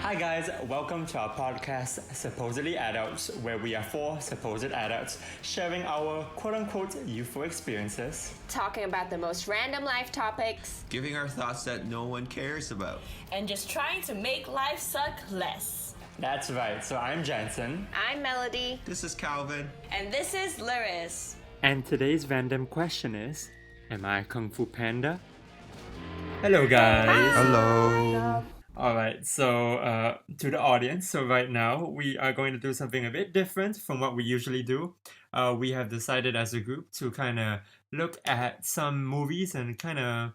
Hi guys, welcome to our podcast Supposedly Adults, where we are four supposed adults sharing our quote-unquote youthful experiences. Talking about the most random life topics, Giving our thoughts that no one cares about. and just trying to make life suck less. That's right, so I'm Jensen. I'm Melody. This is Calvin. And this is Lyris. And today's random question is, am I a Kung Fu Panda? Hello guys! Hello. Alright, so to the audience, so right now we are going to do something a bit different from what we usually do. We have decided as a group to kind of look at some movies and kind of,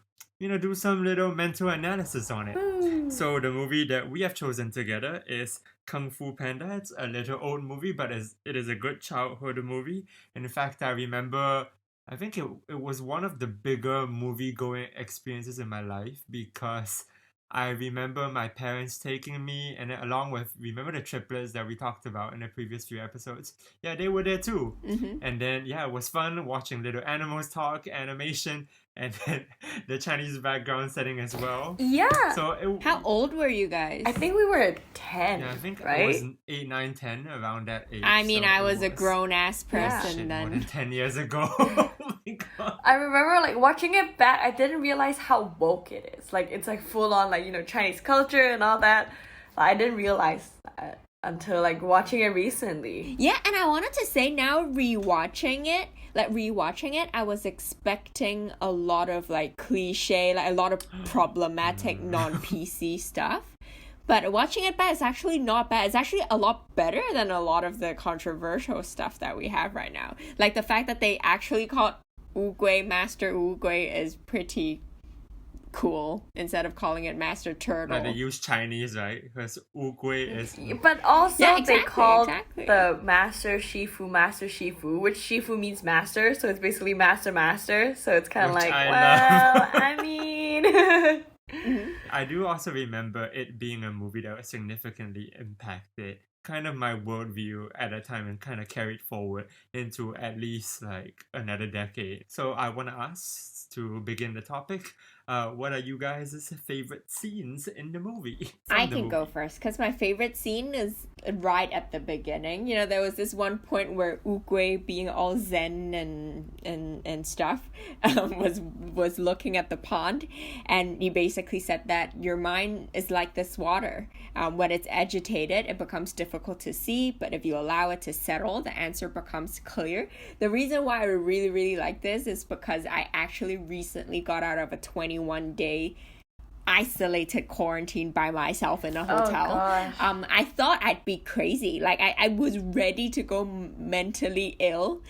do some little mental analysis on it. So the movie that we have chosen together is Kung Fu Panda. It's a little old movie, but it is a good childhood movie. In fact, I remember, I think it was one of the bigger movie-going experiences in my life because I remember my parents taking me, and along with, remember the triplets that we talked about in the previous few episodes? Yeah, they were there too. And then, yeah, it was fun watching little animals talk, animation, and then the Chinese background setting as well. Yeah. So How old were you guys? I think we were 10, yeah, I think right? it was 8, 9, 10, around that age. I mean, so I it was a grown-ass person shit, more then. than 10 years ago. Oh my god. I remember watching it back, I didn't realize how woke it is. It's full on Chinese culture and all that. I didn't realize that until watching it recently. Yeah, and I wanted to say now rewatching it, I was expecting a lot of cliche, a lot of problematic non-PC stuff. But watching it back, it's actually not bad. It's actually a lot better than a lot of the controversial stuff that we have right now. Like the fact that they actually called Master Wu Gui is pretty cool instead of calling it Master Turtle. Like they use Chinese, right? Because Wu Gui is... But also Yeah, they exactly, called exactly. the Master Shifu, which Shifu means master, so it's basically master. So it's kind of Which like, I well, love. I mean... I do also remember it being a movie that was significantly impacted kind of my worldview at a time and kind of carried forward into at least another decade. So I want to ask, to begin the topic, what are you guys' favorite scenes in the movie? I can go first because my favorite scene is right at the beginning. There was this one point where Ukwe, being all zen and stuff, was looking at the pond, and he basically said that your mind is like this water. When it's agitated, it becomes difficult to see, but if you allow it to settle, the answer becomes clear. The reason why I really, really like this is because I actually recently got out of a 21-day isolated quarantine by myself in a hotel. gosh. I thought I'd be crazy. I was ready to go mentally ill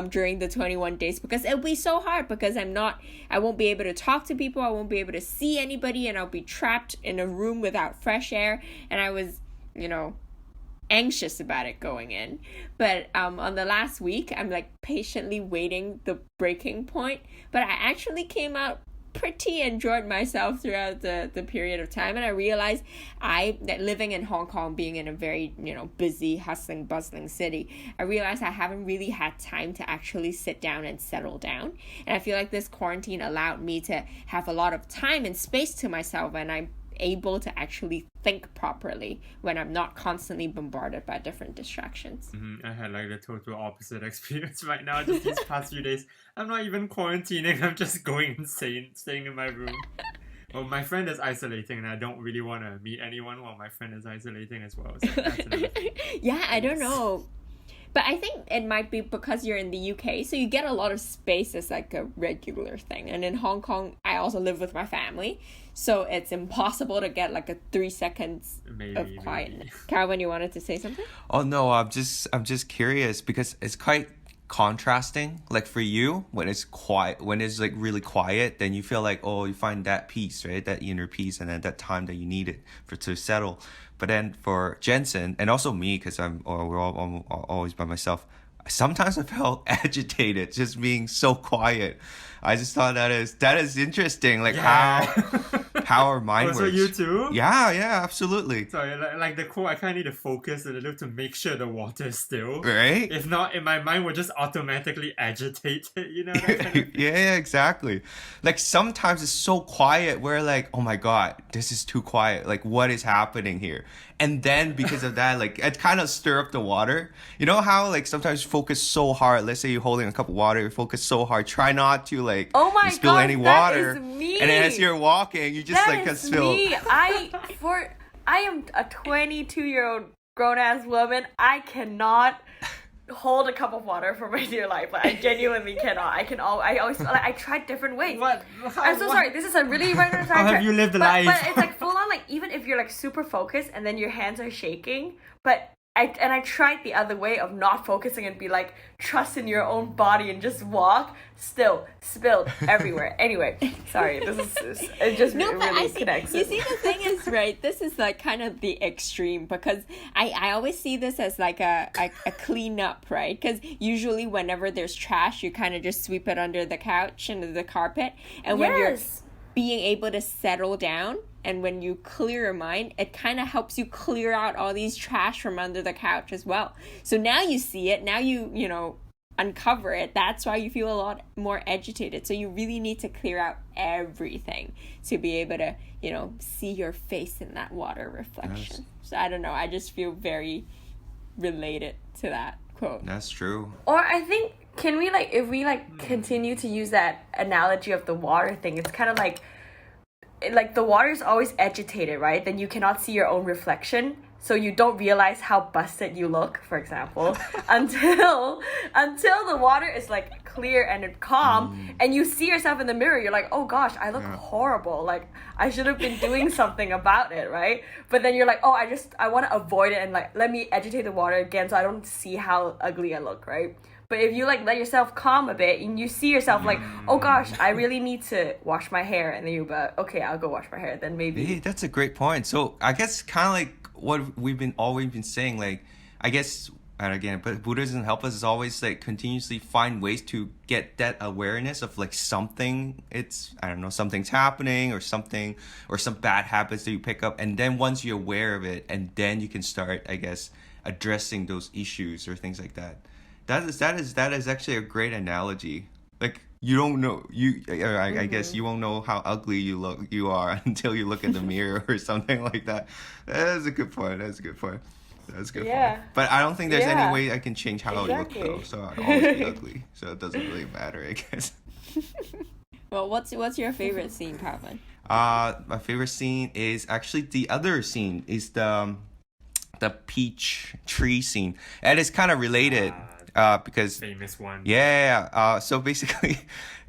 during the 21 days because it'll be so hard because I won't be able to talk to people, I won't be able to see anybody, and I'll be trapped in a room without fresh air. And I was, anxious about it going in. But on the last week, I'm patiently waiting the breaking point. But I actually came out pretty enjoyed myself throughout the period of time, and I realized that living in Hong Kong, being in a very busy, hustling, bustling city, I realized I haven't really had time to actually sit down and settle down. And I feel like this quarantine allowed me to have a lot of time and space to myself, and I'm able to actually think properly when I'm not constantly bombarded by different distractions. I had the total opposite experience right now. Just these past few days, I'm not even quarantining. I'm just going insane, staying in my room. Well, my friend is isolating, and I don't really want to meet anyone while my friend is isolating as well. So that's another thing. Yeah, I don't know. But I think it might be because you're in the UK, so you get a lot of space as a regular thing. And in Hong Kong, I also live with my family, so it's impossible to get a 3 seconds of quietness. Calvin, you wanted to say something? Oh no, I'm just curious because it's quite contrasting. For you, when it's quiet, when it's really quiet, then you feel you find that peace, right? That inner peace, and then that time that you need it to settle. But then for Jensen and also me, because I'm always by myself, sometimes I felt agitated just being so quiet. I just thought that is interesting, how our mind So works. you too? Yeah, absolutely. Sorry, the quote, I kind of need to focus a little to make sure the water is still. Right? If not, in my mind will just automatically agitate, that kind of thing. Yeah, exactly. Sometimes it's so quiet where oh my god, this is too quiet. What is happening here? And then because of that, like it kind of stir up the water. You know how like sometimes you focus so hard. Let's say you're holding a cup of water, you focus so hard, try not to like Oh my spill gosh, any that water. is me. And then as you're walking, you just That like can is spill. me. I am a 22-year-old grown ass woman. I cannot hold a cup of water for my dear life. Like, I genuinely cannot. I always like I tried different ways. What? I'm so sorry. This is a really random How have you lived a life? But it's like full on. Like even if you're like super focused and then your hands are shaking, but I tried the other way of not focusing and be like trust in your own body and just walk. Still spilled everywhere. Anyway, sorry. This is it just No, but really I see, connects. you see the thing is, right, this is like kind of the extreme, because I always see this as like a cleanup, right? Because usually whenever there's trash, you kind of just sweep it under the couch, under the carpet, and when you're Yes. being able to settle down and when you clear your mind, it kind of helps you clear out all these trash from under the couch as well. So now you see it, now you know, uncover it. That's why you feel a lot more agitated. So you really need to clear out everything to be able to, you know, see your face in that water reflection. So I don't know, I just feel very related to that quote. That's true. Or I think can we like if we like continue to use that analogy of the water thing, it's kind of like the water is always agitated, right? Then you cannot see your own reflection, so you don't realize how busted you look, for example, until the water is like clear and calm, and you see yourself in the mirror. You're like, oh gosh, I look horrible. Like I should have been doing something about it, right? But then you're like, oh, I want to avoid it and like let me agitate the water again, so I don't see how ugly I look, right? But if you like let yourself calm a bit and you see yourself like, oh gosh, I really need to wash my hair, and then you go, okay, I'll go wash my hair. Then maybe. Hey, that's a great point. So I guess kind of like what we've always been saying, like I guess, and again, but Buddhism help us is always like continuously find ways to get that awareness of like something. It's I don't know, something's happening or something or some bad habits that you pick up, and then once you're aware of it, and then you can start, I guess, addressing those issues or things like that. That is actually a great analogy. Like you don't know I guess you won't know how ugly you are until you look in the mirror or something like that. That's a good point. That's a good point. But I don't think there's any way I can change how I look though. So I'd always be ugly. So it doesn't really matter, I guess. Well, what's your favorite scene, Calvin? My favorite scene is actually the other scene is the peach tree scene, and it's kind of related. Because famous one. Yeah. So basically,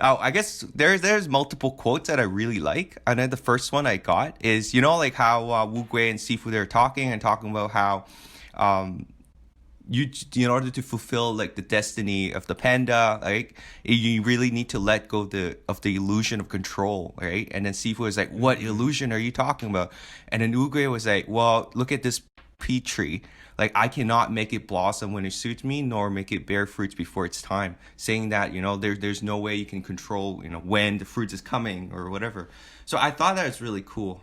I guess there's multiple quotes that I really like. And then the first one I got is, you know, like how Wu Gui and Sifu they're talking about how you in order to fulfill like the destiny of the panda, like you really need to let go of the illusion of control, right? And then Sifu is like, what illusion are you talking about? And then Wu Gui was like, well, look at this peach tree. Like I cannot make it blossom when it suits me, nor make it bear fruits before it's time. Saying that, you know, there's no way you can control, you know, when the fruits is coming or whatever. So I thought that was really cool.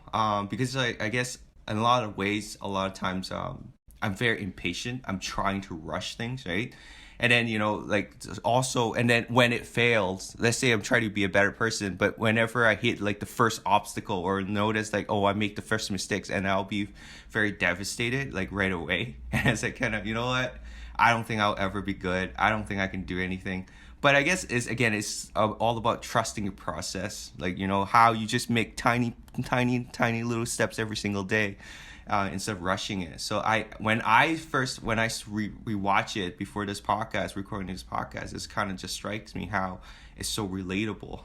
Because I guess in a lot of ways, a lot of times, I'm very impatient. I'm trying to rush things, right? And then, you know, like also, and then when it fails, let's say I'm trying to be a better person, but whenever I hit like the first obstacle or notice like, oh, I make the first mistakes, and I'll be very devastated like right away. And it's like kind of, you know what? I don't think I'll ever be good. I don't think I can do anything. But I guess it's all about trusting your process. Like, you know, how you just make tiny little steps every single day. Instead of rushing it. So when I rewatch it before recording this podcast, it kind of just strikes me how it's so relatable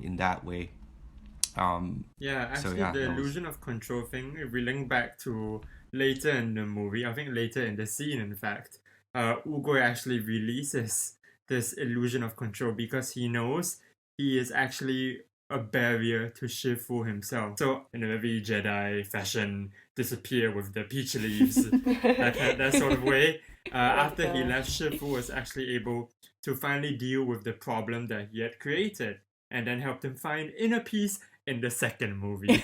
in that way. The illusion of control thing, if we link back to later in the movie, I think later in the scene, in fact, Wu Gui actually releases this illusion of control because he knows he is actually a barrier to Shifu himself. So in a very Jedi fashion, disappear with the peach leaves, that sort of way. After he left, Shifu was actually able to finally deal with the problem that he had created, and then helped him find inner peace in the second movie.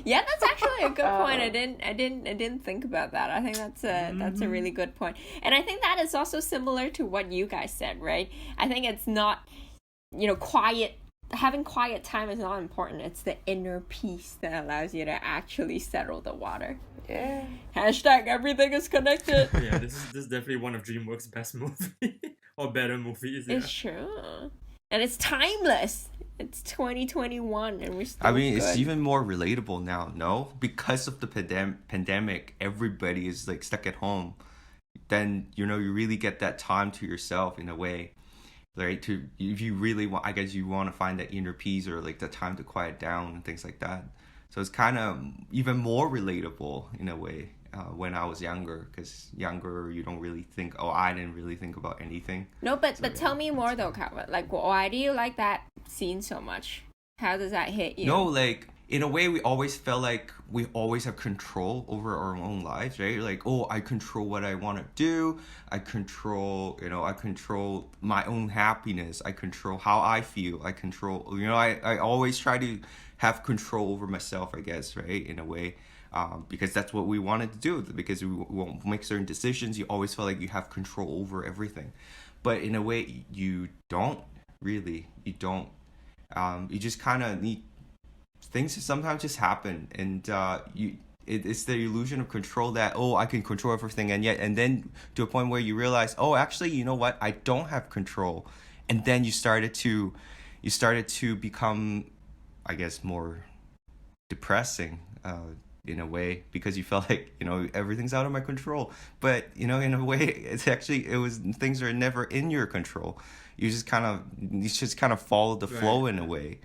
Yeah, that's actually a good point. I didn't think about that. I think that's a really good point. And I think that is also similar to what you guys said, right? I think it's not, you know, having quiet time is not important. It's the inner peace that allows you to actually settle the water. Yeah. Hashtag everything is connected. Yeah, this is definitely one of DreamWorks' best movie or better movies. Yeah. It's true. And it's timeless. It's 2021 and we're still I mean, it's good. even more relatable now, no? Because of the pandemic, everybody is like stuck at home. Then, you really get that time to yourself in a way, right? To if you really want, I guess you want to find that inner peace or like the time to quiet down and things like that. So it's kind of even more relatable in a way when I was younger, because younger you don't really think. Oh, I didn't really think about anything. No, but So, tell me more though, Calvin. Like, why do you like that scene so much? How does that hit you? No, like in a way, we always felt like we always have control over our own lives, right? Like, oh, I control what I want to do. I control my own happiness. I control how I feel. I control, I always try to have control over myself, I guess, right? In a way, because that's what we wanted to do. Because we won't make certain decisions. You always feel like you have control over everything, but in a way, you don't really. You don't. You just kind of need things to sometimes just happen, and it's the illusion of control that, oh, I can control everything, and then to a point where you realize, oh, actually, you know what, I don't have control, and then you started to become, I guess, more depressing in a way, because you felt like everything's out of my control. But in a way, things are never in your control. You just kind of follow the flow in a way.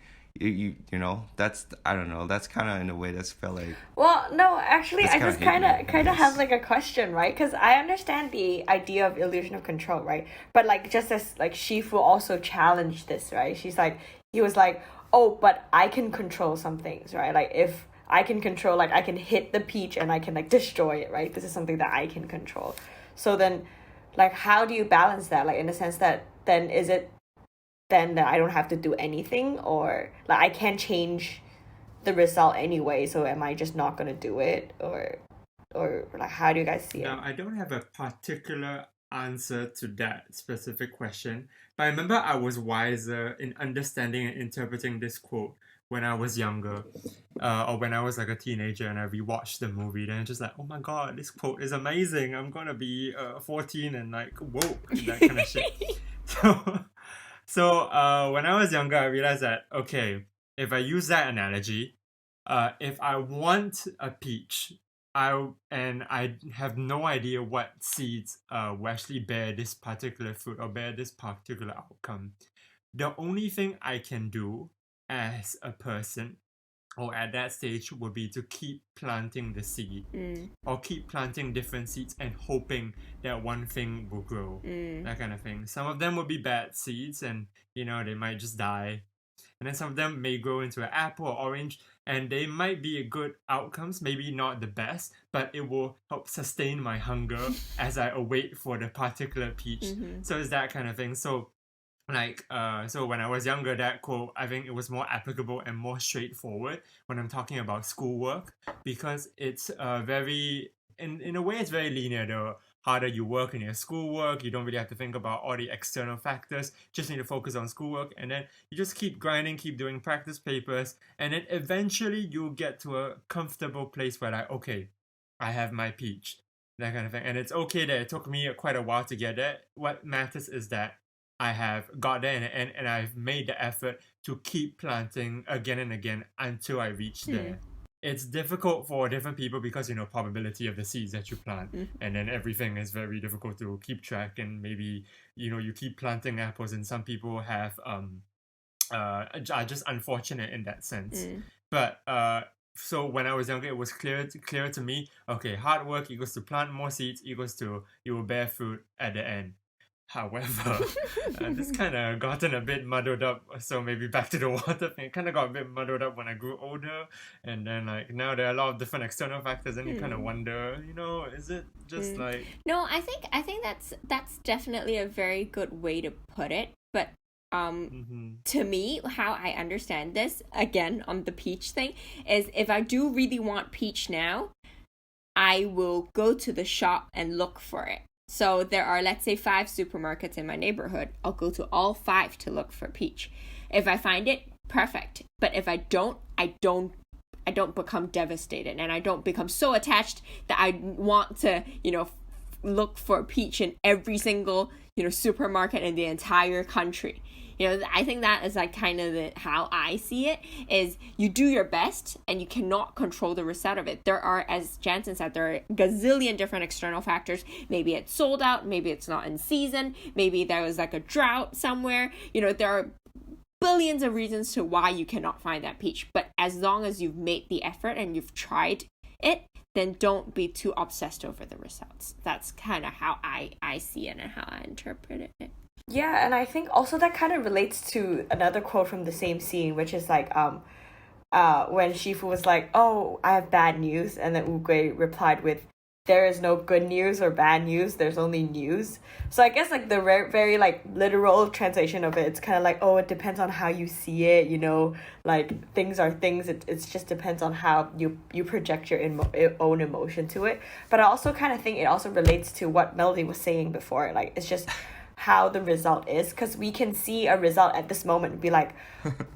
That's, I don't know, that's kind of in a way that's felt like. Well, no, actually, That's I kinda just hit me, I kind of guess. have like a question, right? Because I understand the idea of illusion of control, right? But like, just as like Shifu also challenged this, right? He was like, oh, but I can control some things, right? Like if I can control, like I can hit the peach and I can like destroy it, right? This is something that I can control. So then, like, how do you balance that? Like in the sense that then is it then that I don't have to do anything, or like I can't change the result anyway, so am I just not gonna do it, or like how do you guys see it? Now, I don't have a particular answer to that specific question, but I remember I was wiser in understanding and interpreting this quote when I was younger, or when I was like a teenager and I rewatched the movie. Then I'm just like, oh my god, this quote is amazing. I'm gonna be 14 and like woke, that kind of shit. So when I was younger, I realized that, okay, if I use that analogy, if I want a peach, I have no idea what seeds will actually bear this particular fruit or bear this particular outcome. The only thing I can do as a person or at that stage would be to keep planting the seed or keep planting different seeds and hoping that one thing will grow, that kind of thing. Some of them will be bad seeds and they might just die, and then some of them may grow into an apple or orange, and they might be good outcomes, maybe not the best, but it will help sustain my hunger as I await for the particular peach. So it's that kind of thing. So so when I was younger, that quote, I think it was more applicable and more straightforward when I'm talking about schoolwork, because it's very, in a way, it's very linear. The harder you work in your schoolwork, you don't really have to think about all the external factors, just need to focus on schoolwork, and then you just keep grinding, keep doing practice papers, and then eventually you'll get to a comfortable place where like, okay, I have my peach, that kind of thing. And it's okay that it took me quite a while to get there. What matters is that I have got there and I've made the effort to keep planting again and again until I reach there. It's difficult for different people because, probability of the seeds that you plant, and then everything is very difficult to keep track, and maybe, you keep planting apples, and some people have are just unfortunate in that sense. But so when I was younger, it was clear to me, okay, hard work equals to plant more seeds equals to you will bear fruit at the end. However, this kind of gotten a bit muddled up, so maybe back to the water thing. It kind of got a bit muddled up when I grew older, and then like now there are a lot of different external factors, and you kind of wonder, is it just like... No, I think that's definitely a very good way to put it, but to me, how I understand this, again, on the peach thing, is if I do really want peach now, I will go to the shop and look for it. So there are, let's say, 5 supermarkets in my neighborhood. I'll go to all 5 to look for peach. If I find it, perfect. But if I don't I don't become devastated, and I don't become so attached that I want to, look for peach in every single, supermarket in the entire country. I think that is like kind of how I see it, is you do your best and you cannot control the result of it. There are, as Jansen said, there are a gazillion different external factors. Maybe it's sold out, maybe it's not in season, maybe there was like a drought somewhere. There are billions of reasons to why you cannot find that peach. But as long as you've made the effort and you've tried it, then don't be too obsessed over the results. That's kind of how I see it and how I interpret it. Yeah, and I think also that kind of relates to another quote from the same scene, which is like when Shifu was like, "Oh, I have bad news," and then Ugui replied with, "There is no good news or bad news. There's only news." So I guess like the very like literal translation of it, it's kind of like, oh, it depends on how you see it. Like things are things. It just depends on how you project your own emotion to it. But I also kind of think it also relates to what Melody was saying before. Like it's just how the result is, because we can see a result at this moment and be like,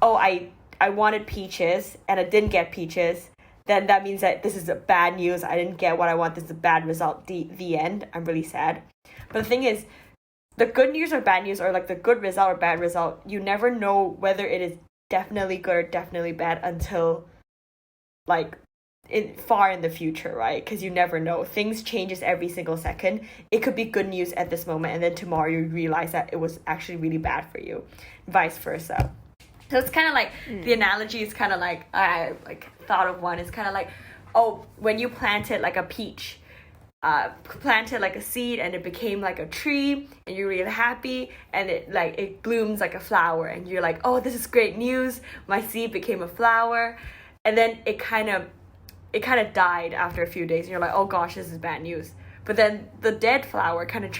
oh, I wanted peaches and I didn't get peaches, then that means that this is a bad news. I didn't get what I want. This is a bad result. The end. I'm really sad. But the thing is, the good news or bad news, or like the good result or bad result, you never know whether it is definitely good or definitely bad until like far in the future, right? Because you never know. Things changes every single second. It could be good news at this moment, and then tomorrow you realize that it was actually really bad for you, vice versa. So it's kind of like the analogy is kind of like, I like thought of one. It's kind of like, oh, when you planted like a peach, planted like a seed and it became like a tree, and you're really happy, and it blooms like a flower, and you're like, oh, this is great news. My seed became a flower, and then it kind of died after a few days, and you're like, oh gosh, this is bad news. But then the dead flower kind of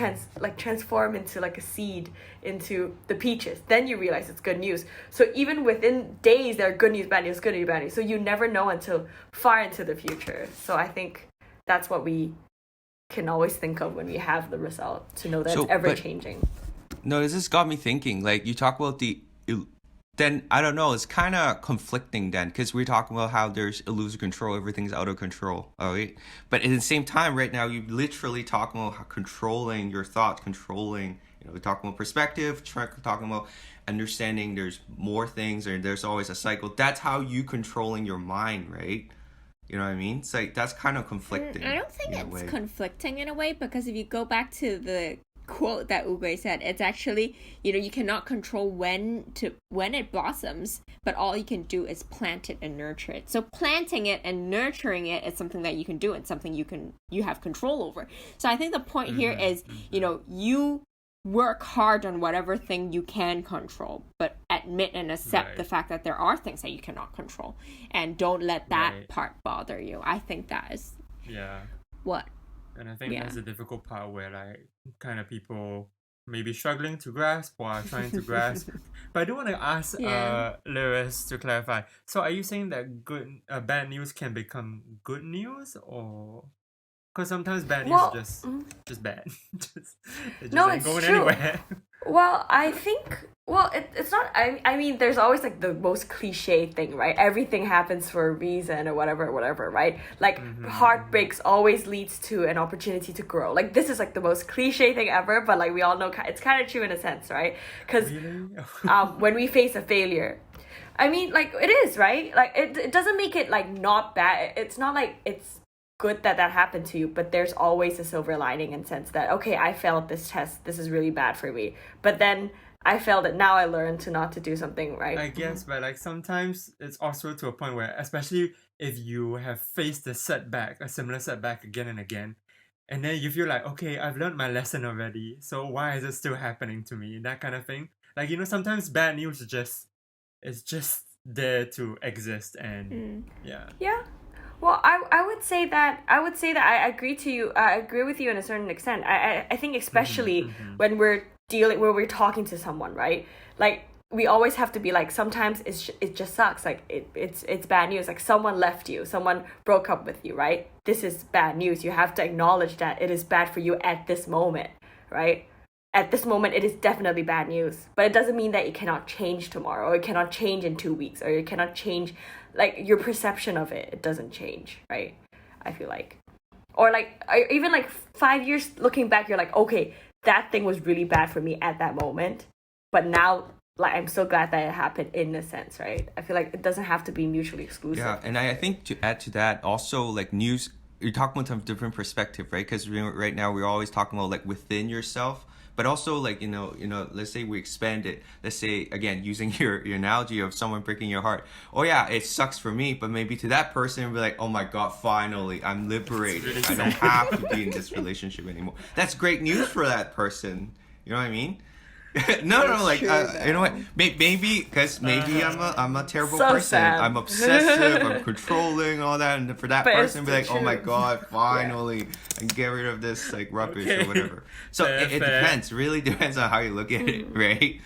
transform into like a seed into the peaches. Then you realize it's good news. So even within days, there are good news, bad news, good news, bad news. So you never know until far into the future. So I think that's what we can always think of when we have the result, to know that it's ever changing. No, this just got me thinking. Like you talk about then I don't know, it's kind of conflicting then, because we're talking about how there's illusory control, everything's out of control, all right? But at the same time, right now, you're literally talking about controlling your thoughts, we're talking about perspective, talking about understanding there's more things, or there's always a cycle. That's how you controlling your mind, right? You know what I mean? It's like, that's kind of conflicting. I don't think it's conflicting in a way, because if you go back to the quote that Ugui said, it's actually, you cannot control when it blossoms, but all you can do is plant it and nurture it. So planting it and nurturing it is something that you can do, and something you have control over. So I think the point here is, you work hard on whatever thing you can control, but admit and accept the fact that there are things that you cannot control, and don't let that part bother you. I think that is what. And I think that's the difficult part, where like kind of people maybe struggling to grasp or trying to grasp. But I do want to ask Lyris to clarify. So are you saying that bad news can become good news, or because sometimes bad news is just bad. It just ain't going anywhere. Well, I think, it's not, I mean, there's always like the most cliche thing, right? Everything happens for a reason, or whatever, right? Like heartbreaks always leads to an opportunity to grow. Like this is like the most cliche thing ever, but like we all know it's kind of true in a sense, right? Because when we face a failure, I mean, like it is, right? Like it doesn't make it like not bad. It's not like it's good that happened to you, but there's always a silver lining in sense that, okay, I failed this test, this is really bad for me, but then I failed it, now I learned not to do something, right? I guess, but like sometimes it's also to a point where, especially if you have faced a similar setback again and again, and then you feel like, okay, I've learned my lesson already, so why is it still happening to me? That kind of thing. Like, sometimes bad news is just there to exist, and yeah. Well, I would say that I agree to you. I agree with you in a certain extent. I think especially when we're talking to someone, right? Like we always have to be like, sometimes it just sucks. Like it's bad news. Like someone left you, someone broke up with you, right? This is bad news. You have to acknowledge that it is bad for you at this moment, right? at this moment it is definitely bad news, but it doesn't mean that it cannot change tomorrow, or it cannot change in 2 weeks, or it cannot change, like, your perception of it. It doesn't change, right? I feel like, or like, even like 5 years looking back, you're like, okay, that thing was really bad for me at that moment, but now, like, I'm so glad that it happened, in a sense, right? I feel like it doesn't have to be mutually exclusive. Yeah, and I think to add to that, also like news, you're talking about a different perspective, right? Because right now we're always talking about like within yourself, but also like let's say we expand it. Let's say again using your analogy of someone breaking your heart. Oh yeah, it sucks for me, but maybe to that person it'll be like, oh my god, finally I'm liberated. I don't have to be in this relationship anymore. That's great news for that person. You know what I mean? No, like true, you know what? Maybe because maybe I'm a terrible So person. sad. I'm obsessive. I'm controlling all that, and for that But it's person, be like, oh my true. god, finally, and get rid of this like rubbish Okay. or whatever. So Fair, it fair. depends. Really depends on how you look at it, right?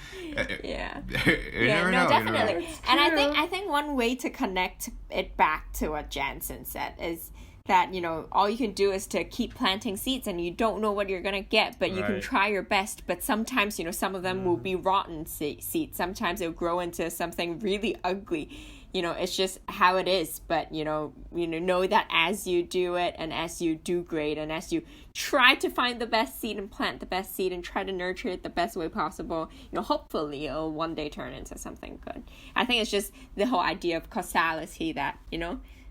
Yeah. You Yeah, never no, know, definitely. It's And true. I think one way to connect it back to what Jansen said is that, all you can do is to keep planting seeds, and you don't know what you're going to get, but you can Right. try your best. But sometimes, some of them will be rotten seeds. Sometimes it'll grow into something really ugly. It's just how it is. But, know that as you do it, and as you do great, and as you try to find the best seed and plant the best seed and try to nurture it the best way possible, hopefully it'll one day turn into something good. I think it's just the whole idea of causality that,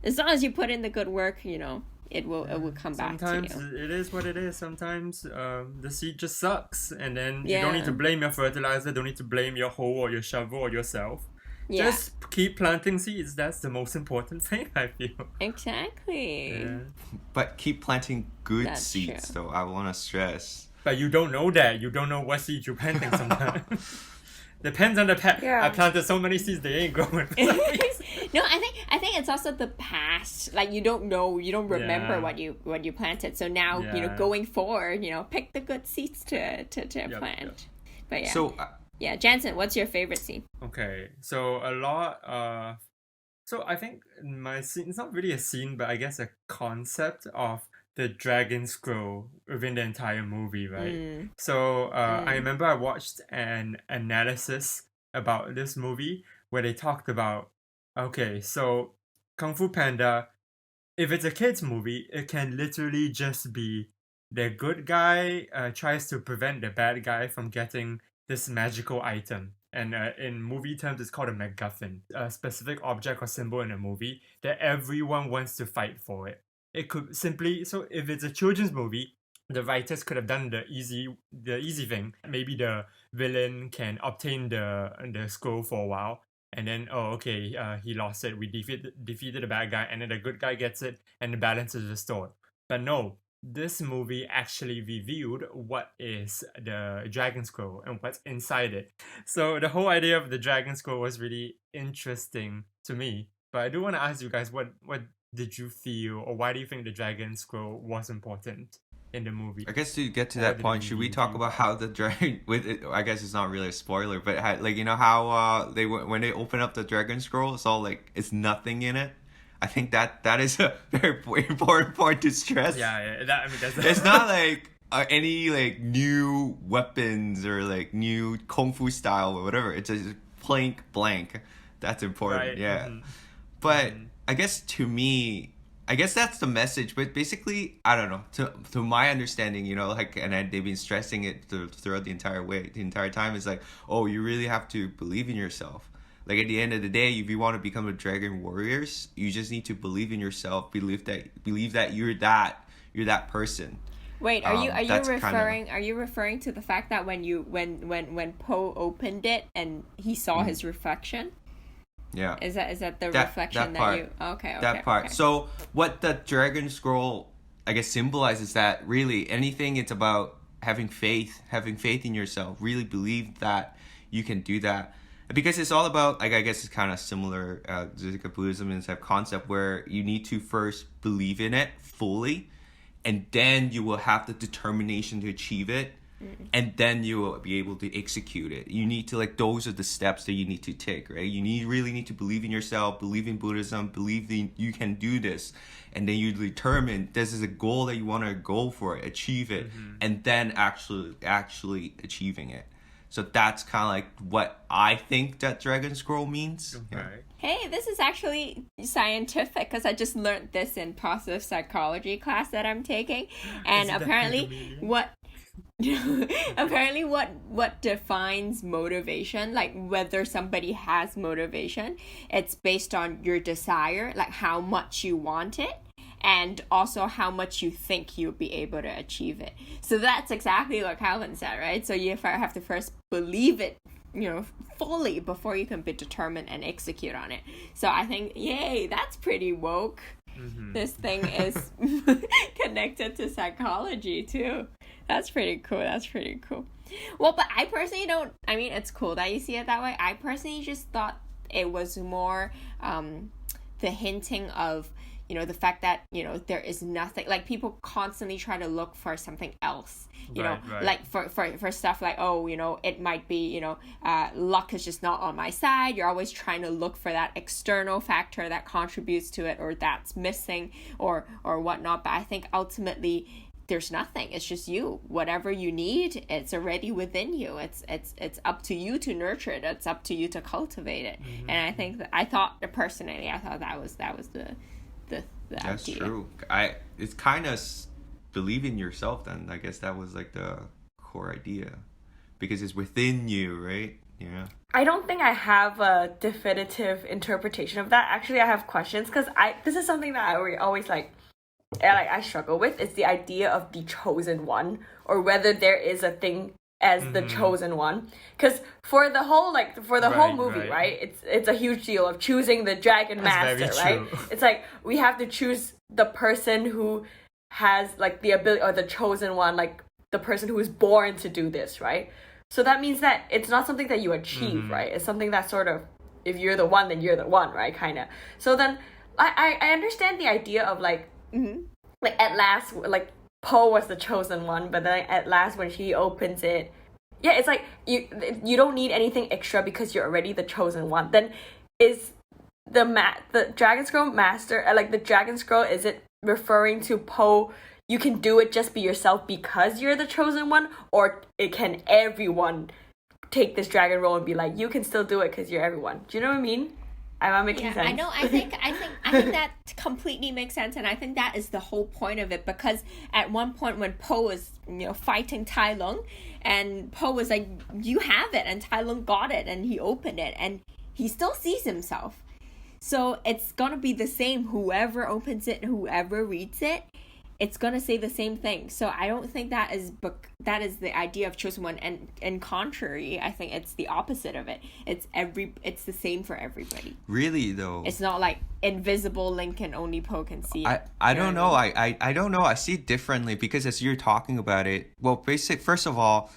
as long as you put in the good work, it will come back to Sometimes you. it is what it is. Sometimes the seed just sucks, and then you Yeah. don't need to blame your fertilizer, don't need to blame your hoe or your shovel or yourself. Yeah, Just keep planting seeds. That's the most important thing, I feel. exactly. Yeah. But keep planting good That's seeds, true. though. I want to stress. But you don't know that. You don't know what seed you're planting sometimes. Depends on the Yeah. I planted so many seeds they ain't growing. No, I think it's also the past. Like, you don't know, you don't remember Yeah. what you planted. So now, Yeah. going forward, pick the good seeds to Yep. plant. But yeah. So yeah, Jansen, what's your favorite scene? Okay, so a lot. So I think my scene, it's not really a scene, but I guess a concept of the dragon scroll within the entire movie, right? So I remember I watched an analysis about this movie where they talked about, okay, so Kung Fu Panda, if it's a kids movie, it can literally just be the good guy tries to prevent the bad guy from getting this magical item. And in movie terms, it's called a MacGuffin, a specific object or symbol in a movie that everyone wants to fight for it. It could simply, so if it's a children's movie, the writers could have done the easy thing. Maybe the villain can obtain the scroll for a while, and then okay, he lost it. We defeated the bad guy, and then the good guy gets it, and the balance is restored. But no, this movie actually revealed what is the dragon scroll and what's inside it. So the whole idea of the dragon scroll was really interesting to me. But I do want to ask you guys, what did you feel, or why do you think the dragon scroll was important in the movie? I guess to get to Or that did it point, should we talk reveal? about how the dragon with it, I guess it's not really a spoiler, but like how they when they open up the dragon scroll, it's all like it's nothing in it. I think that is a very important point to stress. Yeah, that, I mean, that's It's not like any like new weapons or like new kung fu style or whatever. It's just plain blank. That's important. Right, Yeah. mhm. But I guess to me, I guess that's the message. But basically, I don't know. To my understanding, like, and they've been stressing it throughout the entire time. Is like, oh, you really have to believe in yourself. Like at the end of the day, if you want to become a dragon warriors, you just need to believe in yourself. Believe that you're that person. Wait, are you That's referring to the fact that when Poe opened it and he saw his reflection? Yeah. Is that the That- reflection that part. you? Okay. That part. Okay. So what the dragon scroll, I guess, symbolizes that really anything, it's about having faith in yourself. Really believe that you can do that, because it's all about, like, I guess it's kind of similar to like Buddhism and type concept where you need to first believe in it fully, and then you will have the determination to achieve it. and then you will be able to execute it. You need to like, those are the steps that you need to take, right? You really need to believe in yourself, believe in Buddhism, believe that you can do this, and then you determine this is a goal that you want to go for, achieve it, and then actually achieving it. So that's kind of like what I think that Dragon Scroll means. Yeah. Right. Hey, this is actually scientific because I just learned this in positive psychology class that I'm taking, and Is it a apparently chameleon? what apparently what defines motivation, like whether somebody has motivation, it's based on your desire, like how much you want it, and also how much you think you'll be able to achieve it. So that's exactly what Calvin said, right? So you have to first believe it, fully before you can be determined and execute on it. So I think, yay, that's pretty woke. This thing is connected to psychology too. That's pretty cool. Well, but I personally it's cool that you see it that way. I personally just thought it was more the hinting of, the fact that, there is nothing, like people constantly try to look for something else, Right. like for stuff like, it might be, luck is just not on my side. You're always trying to look for that external factor that contributes to it, or that's missing, or whatnot. But I think ultimately there's nothing. It's just you. Whatever you need, it's already within you. It's up to you to nurture it. It's up to you to cultivate it. And I think I thought that was the That's idea. true. It's kind of believe in yourself. Then I guess that was like the core idea, because it's within you, right? Yeah. I don't think I have a definitive interpretation of that. Actually, I have questions because this is something that I always I struggle with. It's the idea of the chosen one, or whether there is a thing as the chosen one. Because for the whole whole movie, right? It's a huge deal of choosing the dragon That's master, very right? true. It's like we have to choose the person who has like the ability, or the chosen one, like the person who is born to do this, right? So that means that it's not something that you achieve, right? It's something that sort of, if you're the one, then you're the one, right? Kind of. So then I understand the idea of like at last, like Poe was the chosen one, but then at last when she opens it, yeah, it's like you don't need anything extra because you're already the chosen one. Then is the Dragon Scroll master, like the Dragon Scroll, is it referring to Poe? You can do it, just be yourself because you're the chosen one, or can everyone take this dragon roll and be like, you can still do it because you're everyone? Do you know what I mean? Am I making sense? I know. I think that completely makes sense, and I think that is the whole point of it. Because at one point when Poe was, fighting Tai Lung, and Poe was like, "You have it," and Tai Lung got it, and he opened it, and he still sees himself. So it's gonna be the same. Whoever opens it, whoever reads it, it's gonna say the same thing. So I don't think that is the idea of chosen one. And contrary, I think it's the opposite of it. It's the same for everybody. Really though. It's not like invisible link and only Poe can see it. I don't know. I don't know. I see it differently, because as you're talking about it, well, first of all,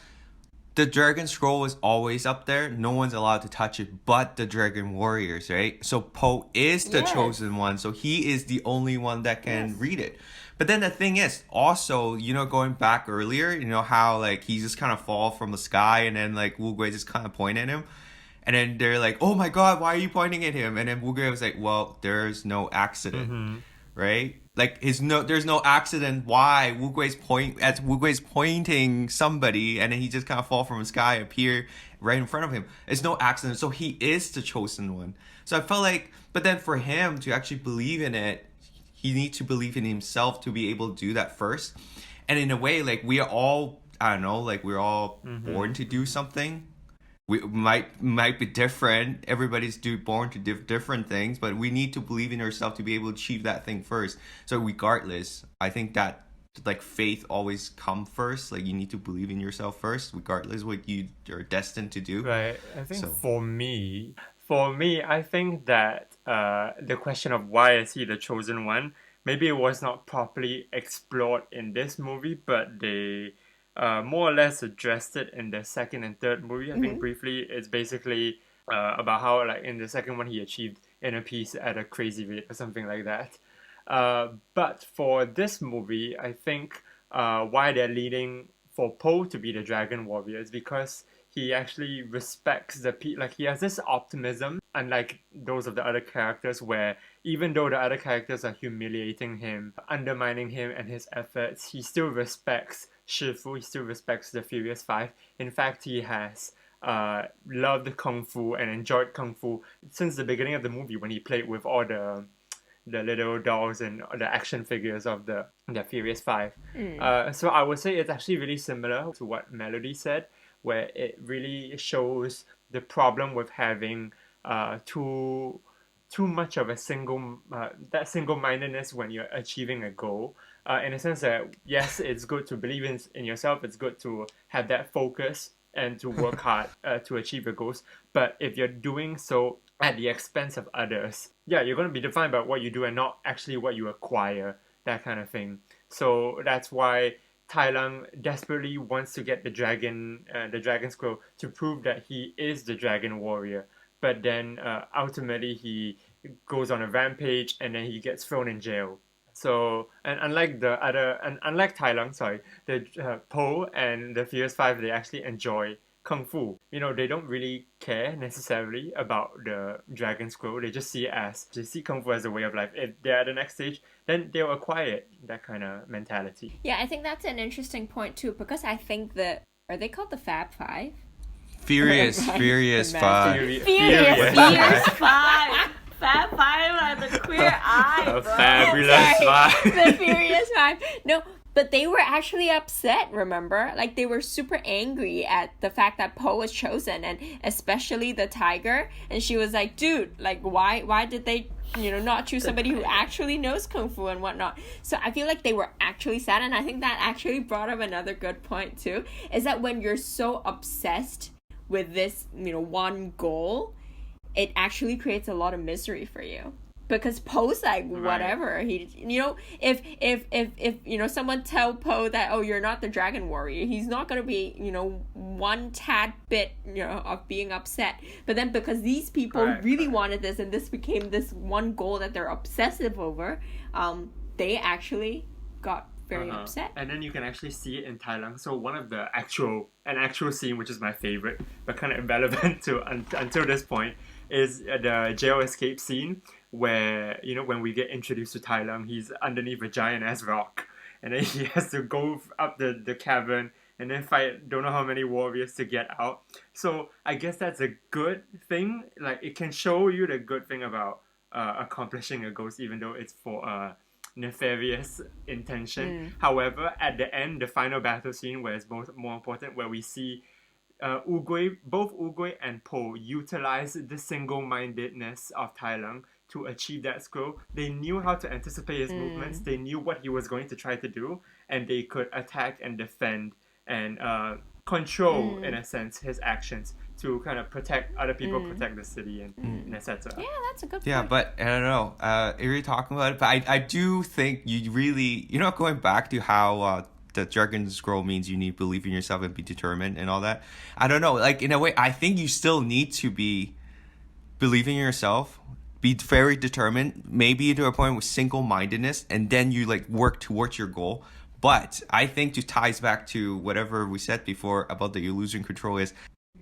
the Dragon Scroll is always up there. No one's allowed to touch it but the Dragon Warriors, right? So Poe is the Yes. chosen one. So he is the only one that can read it. But then the thing is, also, going back earlier, how like he just kind of fall from the sky, and then like Wu Gui just kind of point at him. And then they're like, "Oh my God, why are you pointing at him?" And then Wu Gui was like, "Well, there's no accident." Right? Like there's no accident. Why Wu Gui's pointing somebody, and then he just kind of fall from the sky, appear right in front of him. It's no accident. So he is the chosen one. So I felt like, but then for him to actually believe in it, he needs to believe in himself to be able to do that first. And in a way, like we are all, I don't know, like we're all born to do something. We might be different. Everybody's born to different things, but we need to believe in ourselves to be able to achieve that thing first. So regardless, I think that like faith always come first. Like you need to believe in yourself first, regardless what you're destined to do. Right. I think So- for me, I think that the question of why is he the chosen one, maybe it was not properly explored in this movie, but they more or less addressed it in the second and third movie. I think briefly, it's basically about how like in the second one he achieved inner peace at a crazy rate or something like that. But for this movie, I think why they're leading for Po to be the dragon warrior is because he actually respects like he has this optimism, unlike those of the other characters, where even though the other characters are humiliating him, undermining him and his efforts, he still respects Shifu, he still respects the Furious Five. In fact, he has loved Kung Fu and enjoyed Kung Fu since the beginning of the movie when he played with all the little dolls and the action figures of the Furious Five. So I would say it's actually really similar to what Melody said, where it really shows the problem with having too much of a single-mindedness when you're achieving a goal. In a sense that yes, it's good to believe in yourself. It's good to have that focus and to work hard to achieve your goals. But if you're doing so at the expense of others, yeah, you're going to be defined by what you do and not actually what you acquire, that kind of thing. So that's why Tai Lung desperately wants to get the dragon scroll to prove that he is the dragon warrior. But then ultimately he goes on a rampage and then he gets thrown in jail. So, and unlike Tai Lung, the Po and the Furious Five, they actually enjoy Kung Fu. You know, they don't really care necessarily about the Dragon Scroll. They just see Kung Fu as a way of life. If they're at the next stage, then they'll acquire it, that kind of mentality. Yeah, I think that's an interesting point too, because I think that, are they called the Fab Five? Furious Five. Furious Five. Fab Five are the queer eye, bro. Fabulous Five. The Furious Five. No, but they were actually upset, remember? Like, they were super angry at the fact that Po was chosen, and especially the tiger. And she was like, dude, like, why did they, not choose somebody who actually knows Kung Fu and whatnot? So I feel like they were actually sad, and I think that actually brought up another good point, too, is that when you're so obsessed with this, one goal, it actually creates a lot of misery for you. Because Po's like, whatever. Right. He, if someone tell Po that, oh, you're not the dragon warrior, he's not gonna be, one tad bit, of being upset. But then because these people really wanted this, and this became this one goal that they're obsessive over, they actually got very upset. And then you can actually see it in Tai Lung. So one of the actual scene, which is my favorite, but kind of irrelevant to until this point, is the jail escape scene where, when we get introduced to Tai Lung, he's underneath a giant ass rock, and then he has to go up the cavern and then fight don't know how many warriors to get out. So I guess that's a good thing. Like, it can show you the good thing about accomplishing a goal, even though it's for a nefarious intention. However, at the end, the final battle scene, where it's more important, where we see both Ugui and Po utilize the single-mindedness of Tai Lung to achieve that scroll. They knew how to anticipate his movements. They knew what he was going to try to do, and they could attack and defend and control, in a sense, his actions to kind of protect other people, protect the city, and etc. Yeah, that's a good point. Yeah, but I don't know. You're talking about it, but I do think you really, going back to how the dragon scroll means you need to believe in yourself and be determined and all that. I don't know. Like, in a way, I think you still need to be believing in yourself, be very determined, maybe to a point with single-mindedness, and then you work towards your goal. But I think it ties back to whatever we said before about the illusion control is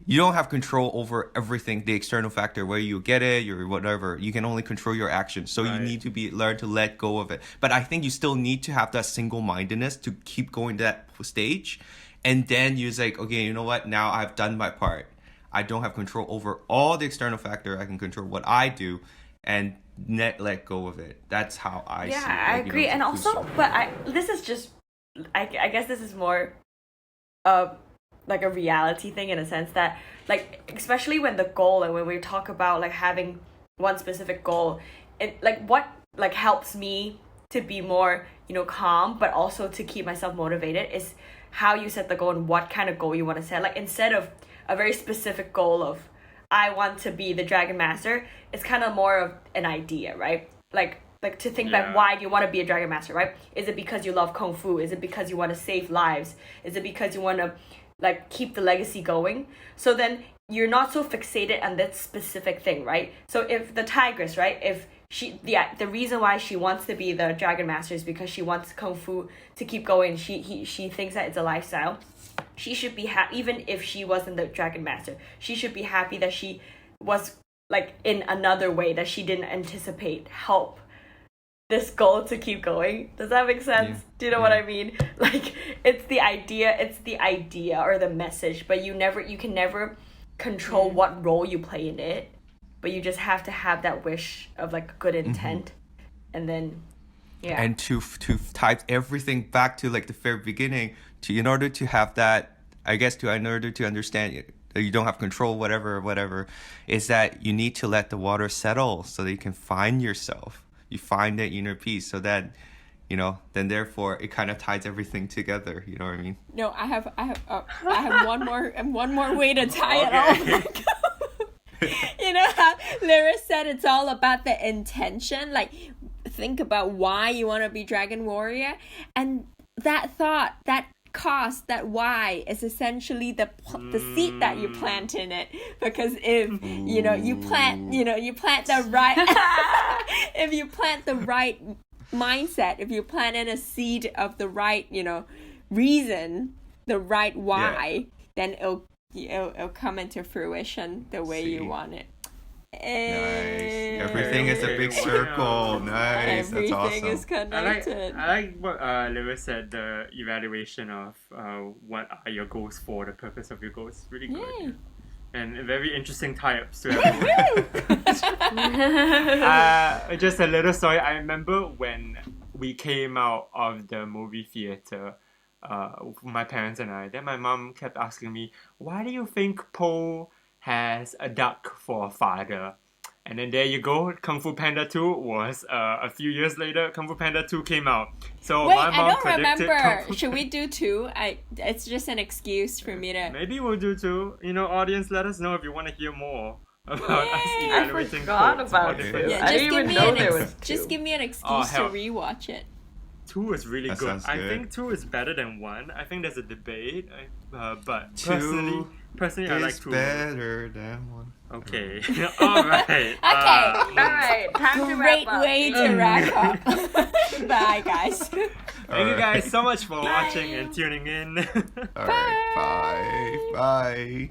you don't have control over everything, the external factor, where you get it or whatever. You can only control your actions. So you need to learn to let go of it. But I think you still need to have that single-mindedness to keep going to that stage. And then you're like, okay, you know what? Now I've done my part. I don't have control over all the external factor. I can control what I do and let go of it. That's how I see it. Yeah, I agree. And also, this is just, I guess this is more like a reality thing, in a sense that, especially when the goal, and when we talk about having one specific goal, it what helps me to be more calm, but also to keep myself motivated, is how you set the goal and what kind of goal you want to set. Instead of a very specific goal of I want to be the Dragon Master, it's kind of more of an idea, right? Like to think back, why do you want to be a Dragon Master, right? Is it because you love Kung Fu? Is it because you want to save lives? Is it because you want to keep the legacy going? So then you're not so fixated on that specific thing, right? So if the tigress, right, if the reason why she wants to be the Dragon Master is because she wants Kung Fu to keep going. She thinks that it's a lifestyle. She should be happy, even if she wasn't the Dragon Master. She should be happy that she was like in another way that she didn't anticipate help this goal to keep going. Does that make sense? Yeah. Do you know what I mean? Like it's the idea or the message, but you can never control what role you play in it. But you just have to have that wish of like good intent, and then and to type everything back to like the very beginning, in order to have that, I guess, in order to understand it, that you don't have control, whatever, is that you need to let the water settle so that you can find yourself. You find that inner peace, so that, then therefore it kind of ties everything together. You know what I mean? No, I have one more way to tie it all. You know how Lyra said it's all about the intention. Like, think about why you want to be Dragon Warrior, and that thought, that cost, that why is essentially the seed that you plant in it. Because if you plant the right if you plant the right mindset, if you plant in a seed of the right reason, the right why, then it'll come into fruition the way you want it. Nice. Everything is a big circle. Nice. Everything That's awesome. is connected. I like what Lewis said, the evaluation of what are your goals for, the purpose of your goals. Really good. Yay. And very interesting tie-ups to everything. Just a little story. I remember when we came out of the movie theater, my parents and I, then my mom kept asking me, why do you think Po has a duck for a father? And then there you go, Kung Fu Panda 2 was a few years later, Kung Fu Panda 2 came out. So Wait, my mom I don't predicted remember. Should we do 2? It's just an excuse for me to... Maybe we'll do 2. Audience, let us know if you want to hear more about us I evaluating forgot quotes about for it. different- Yeah, I didn't even know there was 2. Just give me an excuse to hell. rewatch it. 2 is really That good. sounds I good. think 2 is better than 1. I think there's a debate, but 2 personally, I like is 2. better than 1. Okay, all right. Okay. All right, time to wrap Great up. way to wrap up. Bye, guys. Thank you guys so much for watching and tuning in. All right. Bye. Bye.